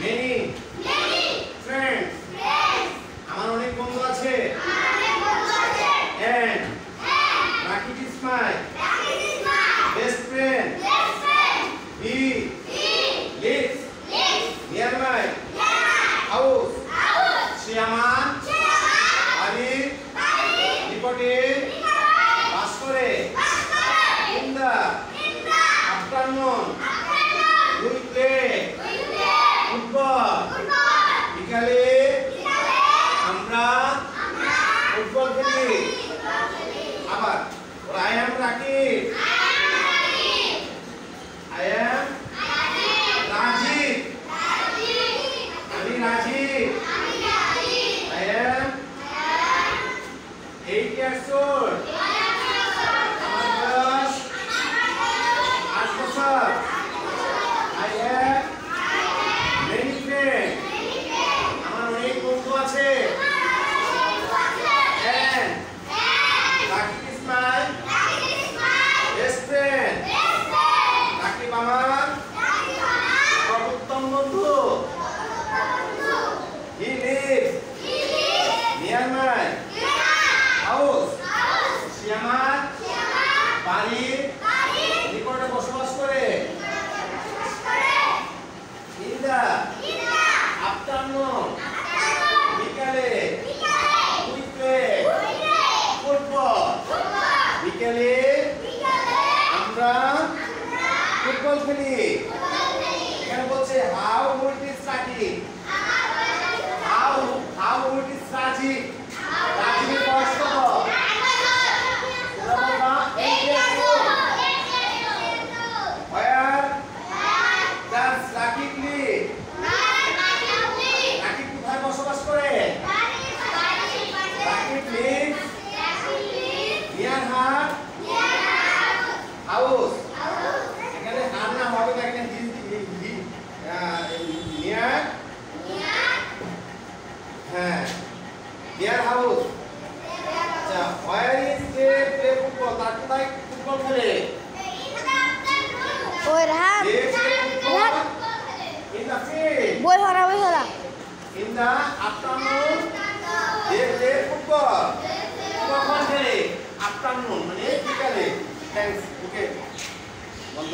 Many friends. আমার অনেক বন্ধু আছে। And Rakit is my best friend. He lives near my house. সে আমার বাড়ির নিকটে বাস করে। In the afternoon we play football. বিকালে আমরা ফুটবল খেলি। আবার I am Rakit. I am Rajiv. আমি Rajib. I am 8 years old. আমার বয়স 8 বছর। I have many friends. আমার অনেক বন্ধু আছে। And Rakit is my best friend. Rakib আমার সর্বোত্তম বন্ধু। He lives near my house. সে আমার বাড়ির নিকটে বসবাস করে। In the afternoon বিকালে we play football. বিকালে আমরা ফুটবল খেলি। এখানে বলছে how old is Rakit? How old is Rajiv? রাজীবের বয়স কত? তোমরা বলবা 8 years old. Where does Rakit live? Rakib কোথায় বসবাস করে? Rakit lives near her house. এখানে হার না হবে না, এখানে near হ্যাঁ near house. আচ্ছা where is they play football? তার কোথায় ফুটবল খেলে? ওই Rahat They play football in the field. বই হরা In the afternoon they play football. কখন খেলে? Afternoon মানে বিকালে। Thanks. Okay. বন্ধ।